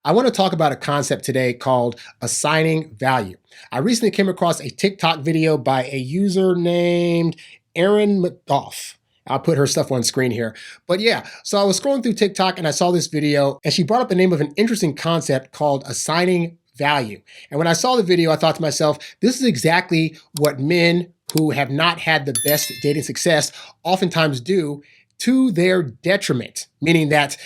I want to talk about a concept today called assigning value. I recently came across a TikTok video by a user named Erin McGough. I'll put her stuff on screen here. But yeah, so I was scrolling through TikTok and I saw this video and she brought up the name of an interesting concept called assigning value. And when I saw the video, I thought to myself, this is exactly what men who have not had the best dating success oftentimes do to their detriment, meaning that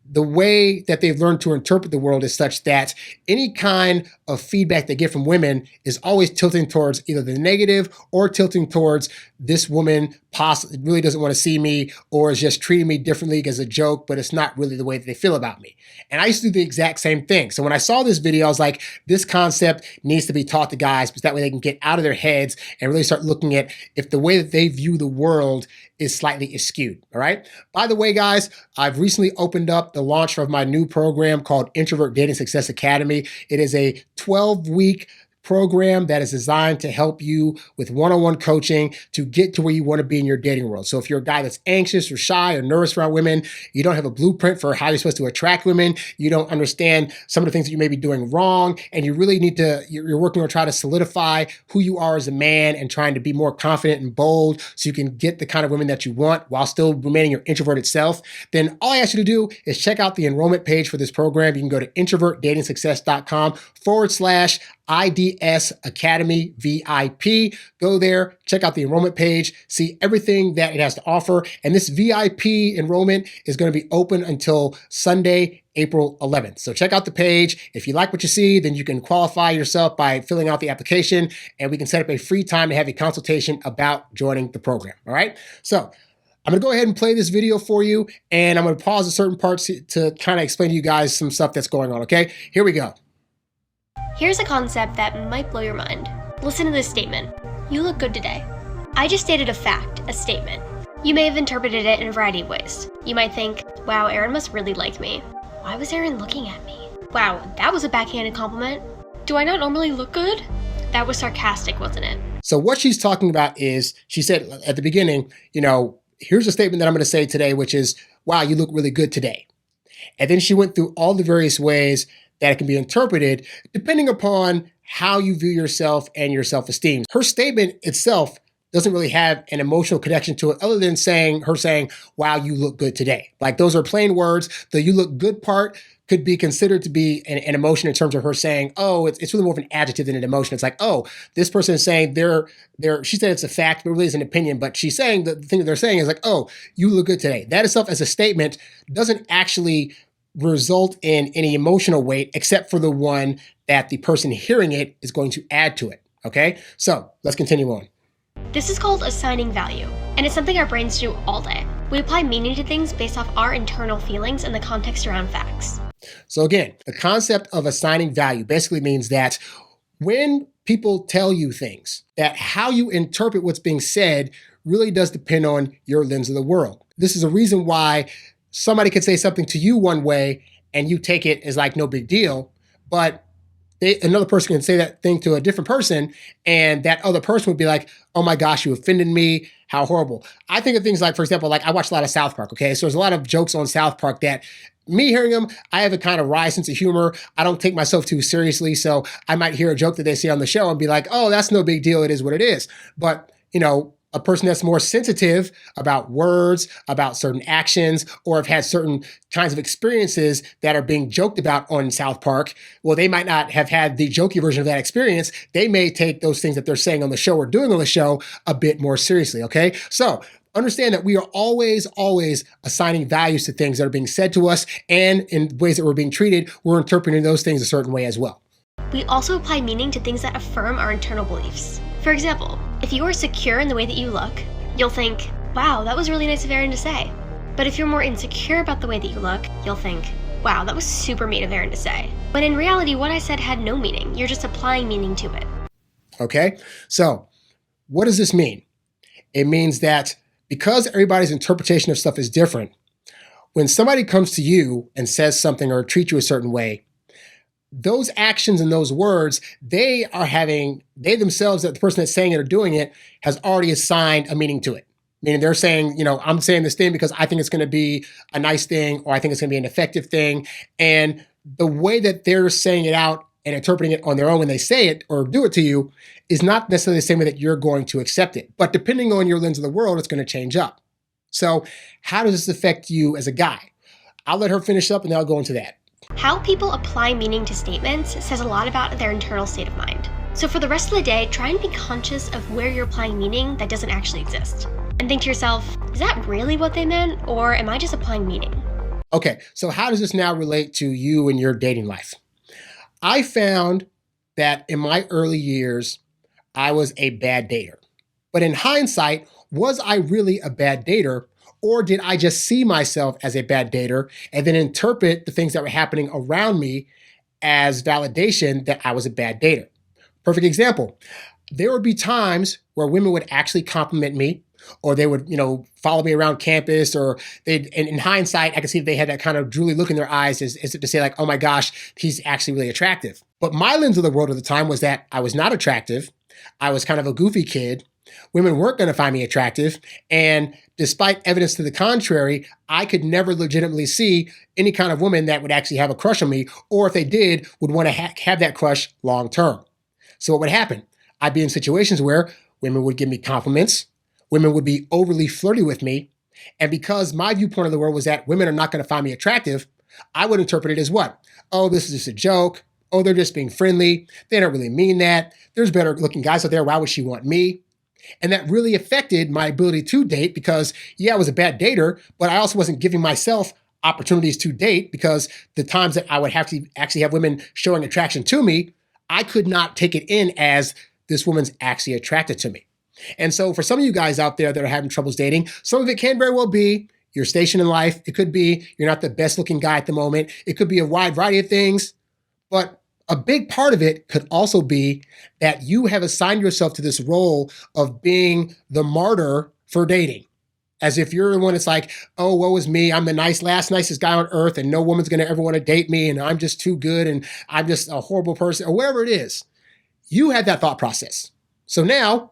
the way that they've learned to interpret the world is such that any kind of feedback they get from women is always tilting towards either the negative or tilting towards this woman possibly really doesn't want to see me or is just treating me differently as a joke, but it's not really the way that they feel about me. And I used to do the exact same thing. So when I saw this video, I was like, this concept needs to be taught to guys because that way they can get out of their heads and really start looking at if the way that they view the world is slightly skewed. All right. By the way, guys, I've recently opened up the launch of my new program called Introvert Dating Success Academy. It is a 12-week program that is designed to help you with one-on-one coaching to get to where you want to be in your dating world. So if you're a guy that's anxious or shy or nervous around women, you don't have a blueprint for how you're supposed to attract women, you don't understand some of the things that you may be doing wrong, and you really need to, you're working on trying to solidify who you are as a man and trying to be more confident and bold so you can get the kind of women that you want while still remaining your introverted self, then all I ask you to do is check out the enrollment page for this program. You can go to introvertdatingsuccess.com/IDS Academy VIP. Go there, check out the enrollment page, see everything that it has to offer. And this VIP enrollment is going to be open until Sunday, April 11th. So check out the page. If you like what you see, then you can qualify yourself by filling out the application and we can set up a free time to have a consultation about joining the program. All right. So I'm going to go ahead and play this video for you and I'm going to pause at certain parts to kind of explain to you guys some stuff that's going on. Okay, here we go. Here's a concept that might blow your mind. Listen to this statement. You look good today. I just stated a fact, a statement. You may have interpreted it in a variety of ways. You might think, wow, Aaron must really like me. Why was Aaron looking at me? Wow, that was a backhanded compliment. Do I not normally look good? That was sarcastic, wasn't it? So what she's talking about is, she said at the beginning, here's a statement that I'm going to say today, which is, wow, you look really good today. And then she went through all the various ways that it can be interpreted depending upon how you view yourself and your self-esteem. Her statement itself doesn't really have an emotional connection to it other than her saying, wow, you look good today. Like those are plain words. The you look good part could be considered to be an emotion in terms of her saying, oh, it's really more of an adjective than an emotion. It's like, oh, this person is saying she said it's a fact, but really is an opinion. But she's saying the thing that they're saying is like, oh, you look good today. That itself as a statement doesn't actually result in any emotional weight except for the one that the person hearing it is going to add to it. Okay, so let's continue on. This is called assigning value, and it's something our brains do all day. We apply meaning to things based off our internal feelings and the context around facts. So again, the concept of assigning value basically means that when people tell you things, that how you interpret what's being said really does depend on your lens of the world. This is a reason why somebody could say something to you one way and you take it as like no big deal, but another person can say that thing to a different person and that other person would be like, oh my gosh, you offended me, how horrible. I think of things like, for example, like I watch a lot of South Park, okay? So there's a lot of jokes on South Park that me hearing them, I have a kind of wry sense of humor. I don't take myself too seriously. So I might hear a joke that they say on the show and be like, oh, that's no big deal. It is what it is. But, a person that's more sensitive about words, about certain actions, or have had certain kinds of experiences that are being joked about on South Park, well, they might not have had the jokey version of that experience. They may take those things that they're saying on the show or doing on the show a bit more seriously, okay? So understand that we are always assigning values to things that are being said to us, and in ways that we're being treated, we're interpreting those things a certain way as well. We also apply meaning to things that affirm our internal beliefs. For example, if you are secure in the way that you look, you'll think, wow, that was really nice of Aaron to say. But if you're more insecure about the way that you look, you'll think, wow, that was super mean of Aaron to say. When in reality, what I said had no meaning. You're just applying meaning to it. Okay, so what does this mean? It means that because everybody's interpretation of stuff is different, when somebody comes to you and says something or treats you a certain way, those actions and those words, they themselves, that the person that's saying it or doing it, has already assigned a meaning to it. Meaning they're saying, I'm saying this thing because I think it's going to be a nice thing, or I think it's going to be an effective thing. And the way that they're saying it out and interpreting it on their own when they say it or do it to you is not necessarily the same way that you're going to accept it. But depending on your lens of the world, it's going to change up. So how does this affect you as a guy? I'll let her finish up and then I'll go into that. How people apply meaning to statements says a lot about their internal state of mind. So for the rest of the day, try and be conscious of where you're applying meaning that doesn't actually exist. And think to yourself, is that really what they meant? Or am I just applying meaning? Okay, so how does this now relate to you and your dating life? I found that in my early years, I was a bad dater. But in hindsight, was I really a bad dater? Or did I just see myself as a bad dater and then interpret the things that were happening around me as validation that I was a bad dater? Perfect example. There would be times where women would actually compliment me, or they would, follow me around campus, or and in hindsight, I could see they had that kind of drooly look in their eyes as if to say like, oh my gosh, he's actually really attractive. But my lens of the world at the time was that I was not attractive. I was kind of a goofy kid. Women weren't going to find me attractive. And despite evidence to the contrary, I could never legitimately see any kind of woman that would actually have a crush on me, or if they did, would want to have that crush long term. So what would happen? I'd be in situations where women would give me compliments. Women would be overly flirty with me. And because my viewpoint of the world was that women are not going to find me attractive, I would interpret it as what? Oh, this is just a joke. Oh, they're just being friendly. They don't really mean that. There's better looking guys out there. Why would she want me? And that really affected my ability to date because, I was a bad dater, but I also wasn't giving myself opportunities to date because the times that I would have to actually have women showing attraction to me, I could not take it in as this woman's actually attracted to me. And so for some of you guys out there that are having troubles dating, some of it can very well be your station in life. It could be you're not the best looking guy at the moment. It could be a wide variety of things. But a big part of it could also be that you have assigned yourself to this role of being the martyr for dating. As if you're the one that's like, oh, woe is me. I'm the nicest guy on earth and no woman's going to ever want to date me and I'm just too good and I'm just a horrible person or whatever it is. You had that thought process. So now,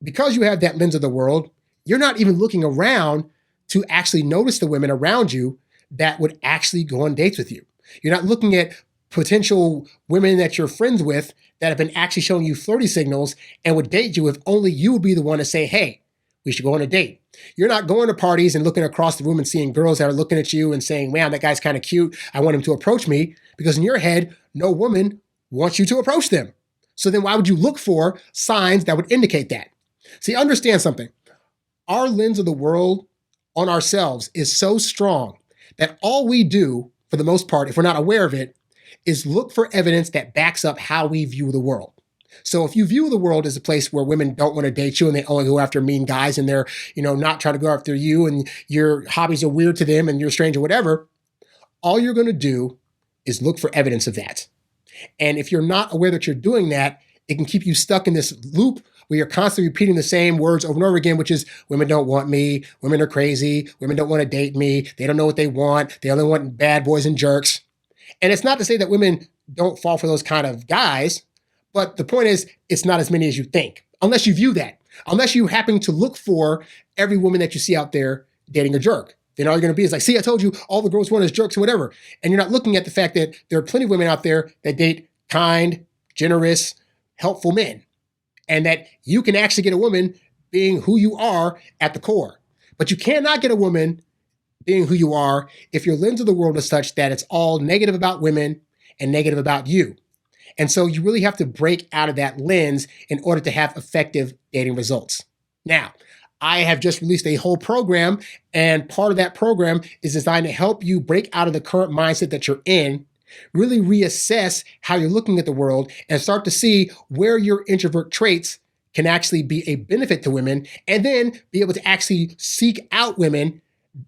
because you have that lens of the world, you're not even looking around to actually notice the women around you that would actually go on dates with you. You're not looking at potential women that you're friends with that have been actually showing you flirty signals and would date you if only you would be the one to say, hey, we should go on a date. You're not going to parties and looking across the room and seeing girls that are looking at you and saying, man, that guy's kind of cute. I want him to approach me, because in your head, no woman wants you to approach them. So then why would you look for signs that would indicate that? See, understand something. Our lens of the world on ourselves is so strong that all we do, for the most part, if we're not aware of it, is look for evidence that backs up how we view the world. So if you view the world as a place where women don't want to date you and they only go after mean guys and they're, not trying to go after you and your hobbies are weird to them and you're strange or whatever, all you're going to do is look for evidence of that. And if you're not aware that you're doing that, it can keep you stuck in this loop where you're constantly repeating the same words over and over again, which is women don't want me, women are crazy, women don't want to date me, they don't know what they want, they only want bad boys and jerks. And it's not to say that women don't fall for those kind of guys, but the point is it's not as many as you think, unless you view that. Unless you happen to look for every woman that you see out there dating a jerk. Then all you're going to be is like, see, I told you all the girls want is jerks and whatever. And you're not looking at the fact that there are plenty of women out there that date kind, generous, helpful men. And that you can actually get a woman being who you are at the core. But you cannot get a woman being who you are if your lens of the world is such that it's all negative about women and negative about you. And so you really have to break out of that lens in order to have effective dating results. Now, I have just released a whole program, and part of that program is designed to help you break out of the current mindset that you're in, really reassess how you're looking at the world, and start to see where your introvert traits can actually be a benefit to women, and then be able to actually seek out women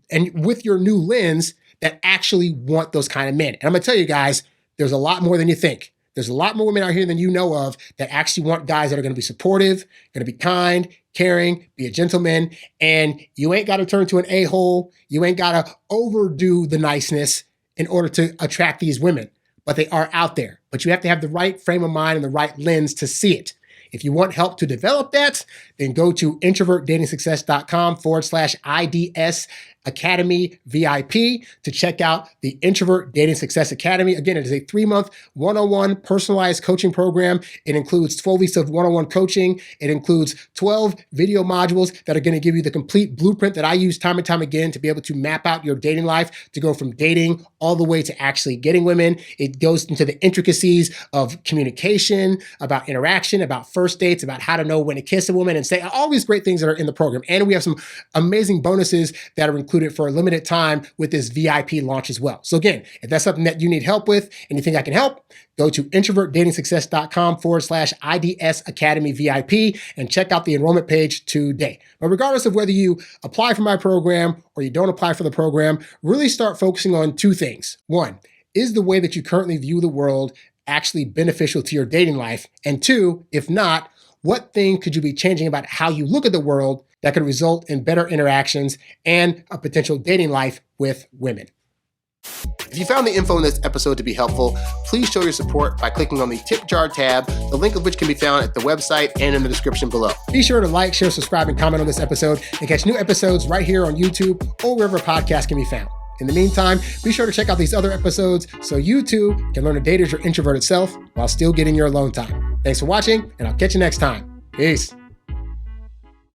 and with your new lens that actually want those kind of men. And I'm gonna tell you guys, there's a lot more than you think. There's a lot more women out here than you know of that actually want guys that are gonna be supportive, gonna be kind, caring, be a gentleman, and you ain't gotta turn to an a-hole. You ain't gotta overdo the niceness in order to attract these women, but they are out there. But you have to have the right frame of mind and the right lens to see it. If you want help to develop that, then go to introvertdatingsuccess.com/IDS Academy VIP to check out the Introvert Dating Success Academy. Again, it is a 3-month one-on-one personalized coaching program. It includes 12 weeks of one-on-one coaching. It includes 12 video modules that are going to give you the complete blueprint that I use time and time again to be able to map out your dating life, to go from dating all the way to actually getting women. It goes into the intricacies of communication, about interaction, about first dates, about how to know when to kiss a woman and say all these great things that are in the program. And we have some amazing bonuses that are included for a limited time with this VIP launch as well. So again, if that's something that you need help with and you think I can help, go to introvertdatingsuccess.com/IDS Academy VIP and check out the enrollment page today. But regardless of whether you apply for my program or you don't apply for the program, really start focusing on 2 things. 1, is the way that you currently view the world actually beneficial to your dating life? And 2, if not, what thing could you be changing about how you look at the world that could result in better interactions and a potential dating life with women? If you found the info in this episode to be helpful, please show your support by clicking on the tip jar tab, the link of which can be found at the website and in the description below. Be sure to like, share, subscribe, and comment on this episode and catch new episodes right here on YouTube or wherever podcasts can be found. In the meantime, be sure to check out these other episodes so you too can learn to date as your introverted self while still getting your alone time. Thanks for watching, and I'll catch you next time. Peace.